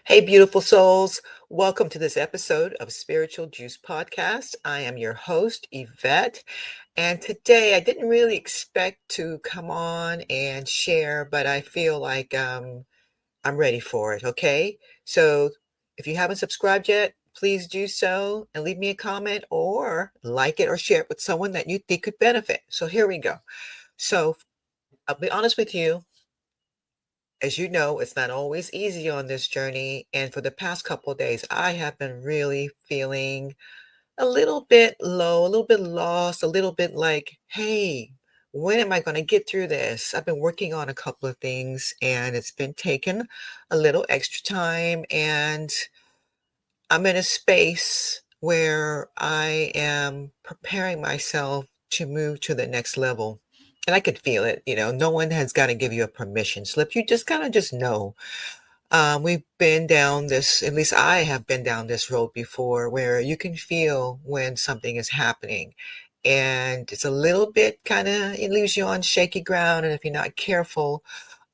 Hey, beautiful souls. Welcome to this episode of Spiritual Juice Podcast. I am your host, Yvette. And today I didn't really expect to come on and share, but I feel like I'm ready for it. Okay. So if you haven't subscribed yet, please do so and leave me a comment or like it or share it with someone that you think could benefit. So here we go. So I'll be honest with you. As you know, it's not always easy on this journey. And for the past couple of days, I have been really feeling a little bit low, a little bit lost, a little bit like, hey, when am I going to get through this? I've been working on a couple of things and it's been taking a little extra time. And I'm in a space where I am preparing myself to move to the next level. And I could feel it, no one has got to give you a permission slip. You just kind of just know. We've been down this, at least I have been down this road before, where you can feel when something is happening. And it's a little bit kind of, it leaves you on shaky ground. And if you're not careful,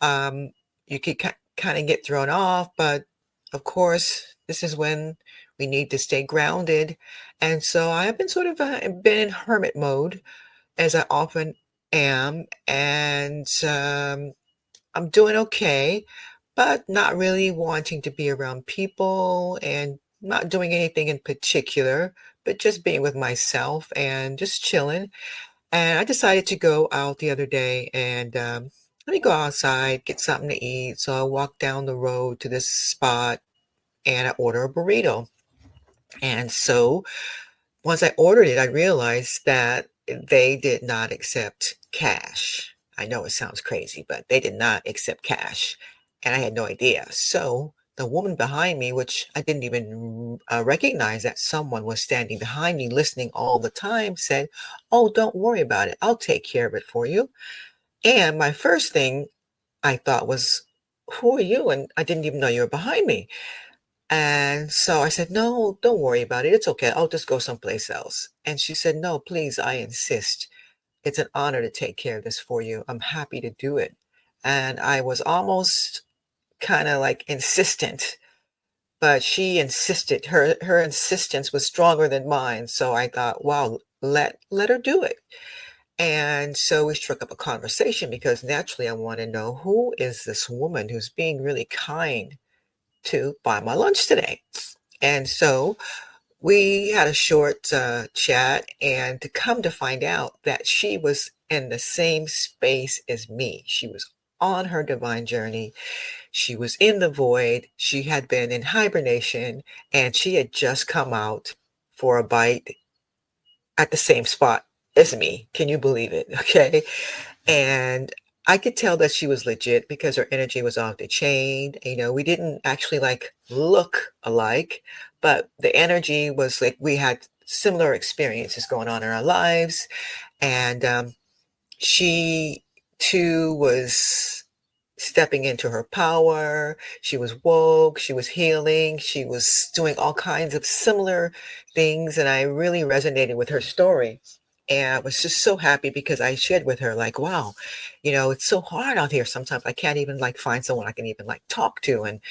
um, you could kind of get thrown off. But of course, this is when we need to stay grounded. And so I have been sort of been in hermit mode, as I often am. And I'm doing okay, but not really wanting to be around people and not doing anything in particular, but just being with myself and just chilling. And I decided to go out the other day and let me go outside, get something to eat. So I walked down the road to this spot and I order a burrito. And so once I ordered it, I realized that they did not accept cash. I know it sounds crazy, but they did not accept cash. And I had no idea. So the woman behind me, which I didn't even recognize that someone was standing behind me listening all the time, said, "Oh, don't worry about it. I'll take care of it for you." And my first thing I thought was, "Who are you?" And I didn't even know you were behind me. And so I said, "No, don't worry about it. It's okay. I'll just go someplace else." And she said, "No, please, I insist. It's an honor to take care of this for you. I'm happy to do it." And I was almost kind of like insistent, but she insisted. Her insistence was stronger than mine. So I thought, wow, let her do it. And so we struck up a conversation because naturally I want to know, who is this woman who's being really kind to buy my lunch today? And so we had a short chat, and to come to find out that she was in the same space as me. She was on her divine journey. She was in the void. She had been in hibernation, and she had just come out for a bite at the same spot as me. Can you believe it? Okay. And I could tell that she was legit because her energy was off the chain. We didn't actually like look alike, but the energy was like we had similar experiences going on in our lives. And she too was stepping into her power. She was woke, she was healing, she was doing all kinds of similar things. And I really resonated with her story. And I was just so happy because I shared with her, like, wow, it's so hard out here. Sometimes I can't even like find someone I can even like talk to. And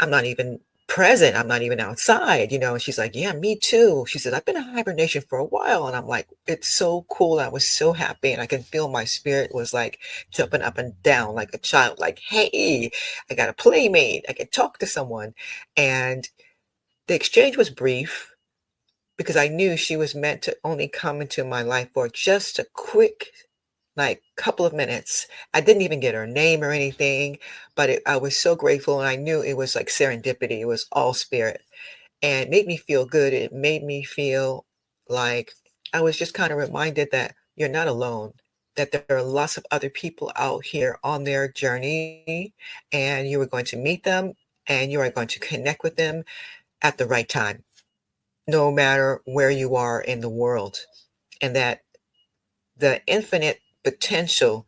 I'm not even present. I'm not even outside, And she's like, yeah, me too. She said, I've been in hibernation for a while. And I'm like, it's so cool. I was so happy. And I can feel my spirit was like jumping up and down like a child, like, hey, I got a playmate. I can talk to someone. And the exchange was brief because I knew she was meant to only come into my life for just a quick, like, couple of minutes. I didn't even get her name or anything, but I was so grateful, and I knew it was like serendipity. It was all spirit, and it made me feel good. It made me feel like I was just kind of reminded that you're not alone, that there are lots of other people out here on their journey, and you are going to meet them, and you are going to connect with them at the right time, no matter where you are in the world, and that the infinite potential,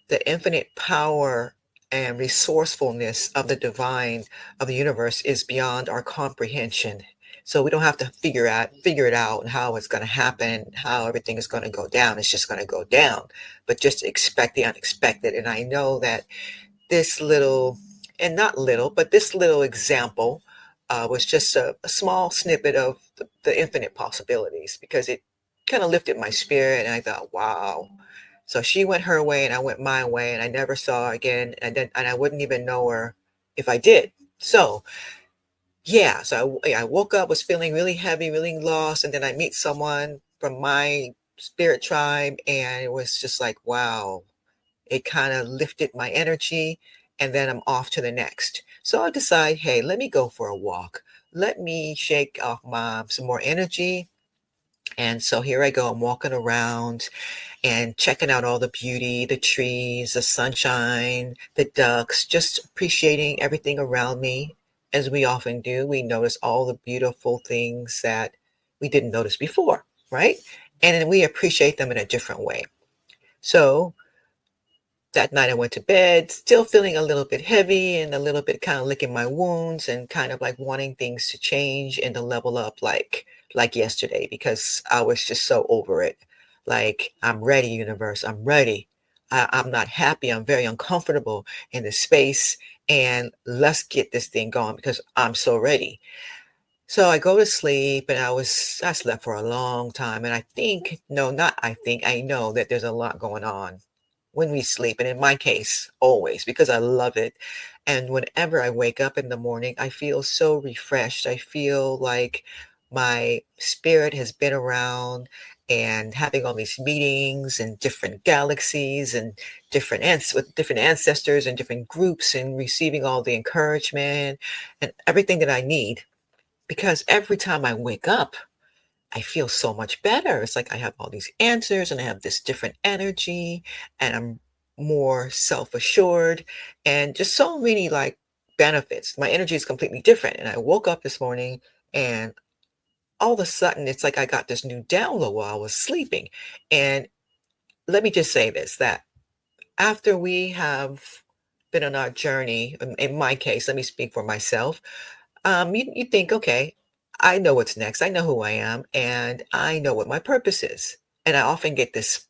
the infinite power and resourcefulness of the divine, of the universe, is beyond our comprehension. So we don't have to figure it out and how it's going to happen, how everything is going to go down. It's just going to go down, but just expect the unexpected. And I know that this little and not little, but this little example was just a small snippet of the infinite possibilities because it kind of lifted my spirit. And I thought, wow. So she went her way and I went my way, and I never saw her again. And I wouldn't even know her if I did. So, yeah, so I woke up, was feeling really heavy, really lost. And then I meet someone from my spirit tribe, and it was just like, wow, it kind of lifted my energy, and then I'm off to the next. So I decide, hey, let me go for a walk. Let me shake off some more energy. And so here I go. I'm walking around and checking out all the beauty, the trees, the sunshine, the ducks, just appreciating everything around me. As we often do, we notice all the beautiful things that we didn't notice before, right? And then we appreciate them in a different way. So that night I went to bed, still feeling a little bit heavy and a little bit kind of licking my wounds and kind of like wanting things to change and to level up like yesterday because I was just so over it. Like, I'm ready, universe. I'm ready. I'm not happy. I'm very uncomfortable in this space. And let's get this thing going because I'm so ready. So I go to sleep and I slept for a long time. And I think, no, not I think, I know that there's a lot going on when we sleep. And in my case, always, because I love it. And whenever I wake up in the morning, I feel so refreshed. I feel like my spirit has been around and having all these meetings and different galaxies and with different ancestors and different groups and receiving all the encouragement and everything that I need, because every time I wake up, I feel so much better. It's like I have all these answers and I have this different energy and I'm more self-assured and just so many like benefits. My energy is completely different. And I woke up this morning and all of a sudden it's like I got this new download while I was sleeping. And let me just say this, that after we have been on our journey, in my case, let me speak for myself. You think, okay, I know what's next. I know who I am, and I know what my purpose is. And I often get this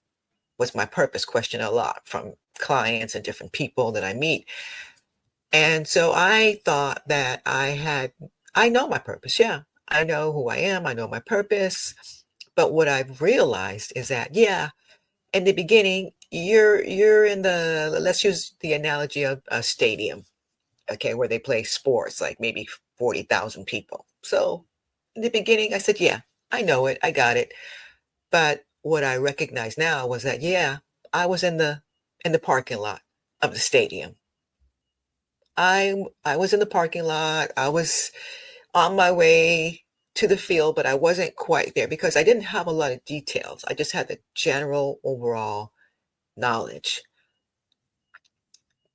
"what's my purpose" question a lot from clients and different people that I meet. And so I thought that I know my purpose. Yeah, I know who I am. I know my purpose. But what I've realized is that, yeah, in the beginning, you're in let's use the analogy of a stadium, okay, where they play sports, like maybe 40,000 people. So in the beginning, I said, yeah, I know it, I got it. But what I recognize now was that, yeah, I was in the parking lot of the stadium. I was in the parking lot. I was on my way to the field, but I wasn't quite there because I didn't have a lot of details. I just had the general overall knowledge.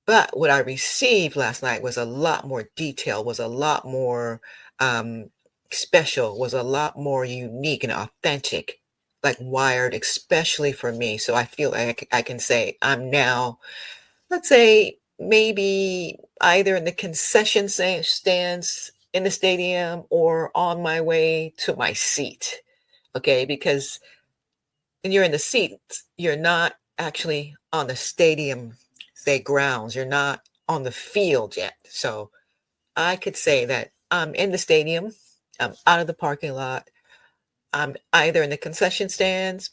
But what I received last night was a lot more detail, was a lot more um, special, was a lot more unique and authentic, like wired especially for me. So I feel like I can say I'm now, let's say, maybe either in the stands in the stadium or on my way to my seat. Okay, because when you're in the seat, you're not actually on the stadium, say, grounds. You're not on the field yet. So I could say that I'm in the stadium, I'm out of the parking lot, I'm either in the concession stands,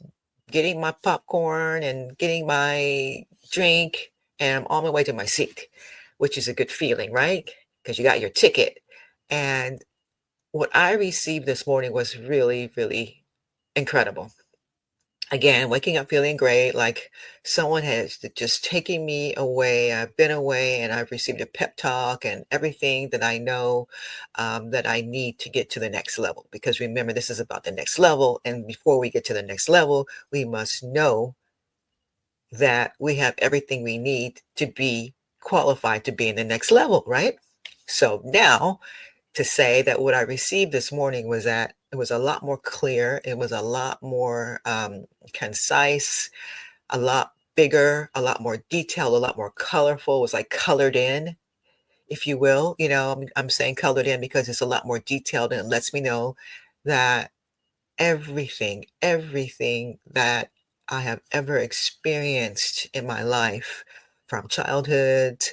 getting my popcorn and getting my drink, and I'm on my way to my seat, which is a good feeling, right? Because you got your ticket. And what I received this morning was really, really incredible. Again, waking up feeling great, like someone has just taken me away. I've been away and I've received a pep talk and everything that I know that I need to get to the next level. Because remember, this is about the next level. And before we get to the next level, we must know that we have everything we need to be qualified to be in the next level, right? So now, to say that what I received this morning was that it was a lot more clear, it was a lot more concise, a lot bigger, a lot more detailed, a lot more colorful. It was like colored in, if you will. I'm saying colored in because it's a lot more detailed and it lets me know that everything that I have ever experienced in my life, from childhood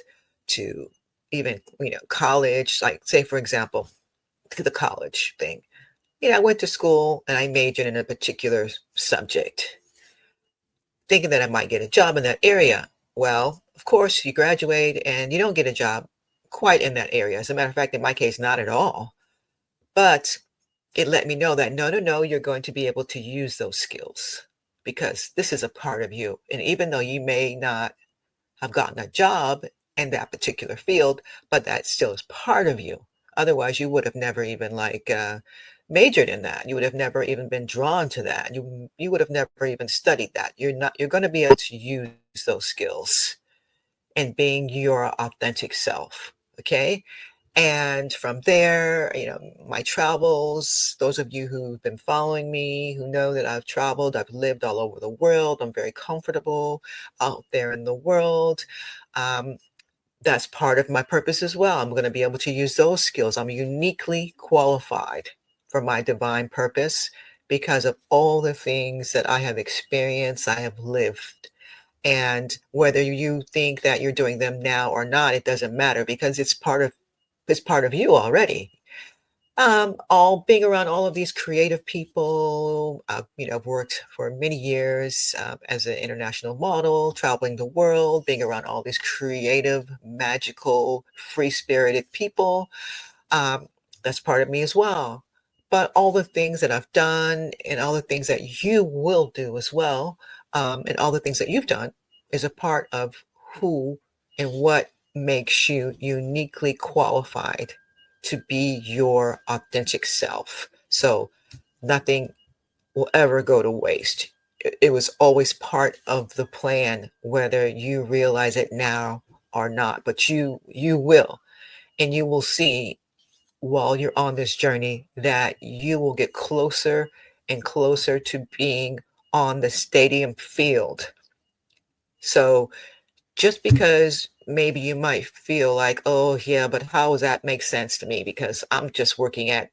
to even, college, like say, for example, to the college thing. I went to school and I majored in a particular subject, thinking that I might get a job in that area. Well, of course, you graduate and you don't get a job quite in that area. As a matter of fact, in my case, not at all. But it let me know that no, no, no, you're going to be able to use those skills because this is a part of you. And even though you may not have gotten a job in that particular field, but that still is part of you. Otherwise, you would have never even majored in that. You would have never even been drawn to that. You would have never even studied that. You're going to be able to use those skills and being your authentic self. Okay. And from there, my travels, those of you who've been following me, who know that I've traveled, I've lived all over the world. I'm very comfortable out there in the world. Um, that's part of my purpose as well. I'm going to be able to use those skills. I'm uniquely qualified for my divine purpose because of all the things that I have experienced, I have lived. And whether you think that you're doing them now or not, it doesn't matter because it's part of you already. All being around all of these creative people, I've worked for many years as an international model, traveling the world, being around all these creative, magical, free-spirited people. Um, that's part of me as well. But all the things that I've done and all the things that you will do as well, and all the things that you've done is a part of who and what makes you uniquely qualified to be your authentic self. So nothing will ever go to waste. It was always part of the plan, whether you realize it now or not, but you will, and you will see while you're on this journey that you will get closer and closer to being on the stadium field. So just because maybe you might feel like, oh, yeah, but how does that make sense to me? Because I'm just working at,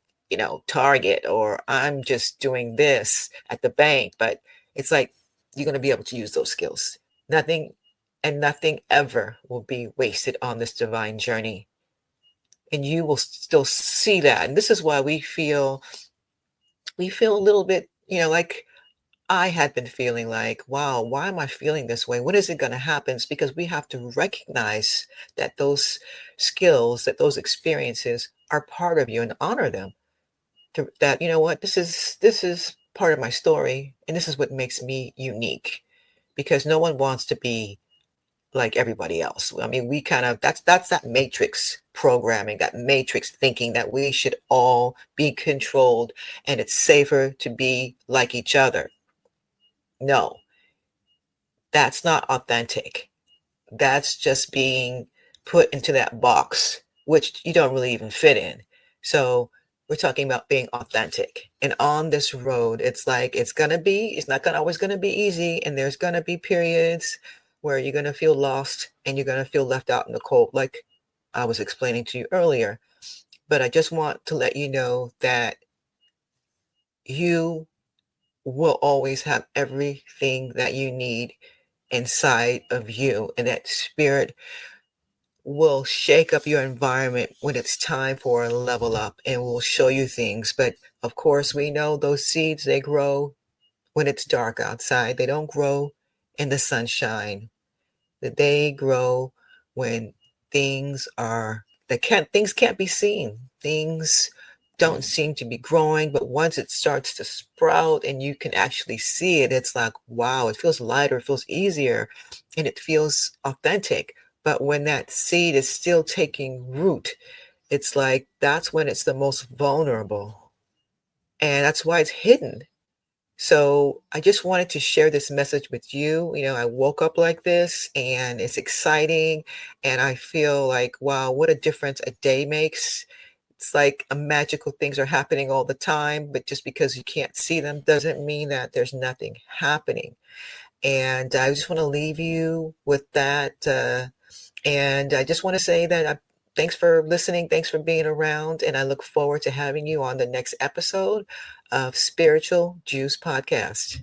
Target, or I'm just doing this at the bank. But it's like you're going to be able to use those skills. Nothing and nothing ever will be wasted on this divine journey. And you will still see that. And this is why we feel a little bit, like I had been feeling like, wow, why am I feeling this way? When is it going to happen? It's because we have to recognize that those skills, that those experiences are part of you and honor them. That, you know what, this is part of my story, and this is what makes me unique. Because no one wants to be like everybody else. I mean, we kind of that's that matrix programming, that matrix thinking that we should all be controlled and it's safer to be like each other. No, that's not authentic. That's just being put into that box, which you don't really even fit in. So we're talking about being authentic. And on this road, it's not gonna always gonna be easy. And there's gonna be periods where you're gonna feel lost and you're gonna feel left out in the cold, like I was explaining to you earlier. But I just want to let you know that you will always have everything that you need inside of you, and that spirit will shake up your environment when it's time for a level up and will show you things. But of course, we know those seeds, they grow when it's dark outside. They don't grow in the sunshine. That they grow when things can't be seen. Things don't seem to be growing, but once it starts to sprout and you can actually see it, it's like, wow, it feels lighter, it feels easier, and it feels authentic. But when that seed is still taking root, it's like that's when it's the most vulnerable. And that's why it's hidden. So I just wanted to share this message with you. I woke up like this and it's exciting. And I feel like, wow, what a difference a day makes. It's like a magical things are happening all the time, but just because you can't see them doesn't mean that there's nothing happening. And I just want to leave you with that. And I just want to say that thanks for listening. Thanks for being around. And I look forward to having you on the next episode of Spiritual Juice Podcast.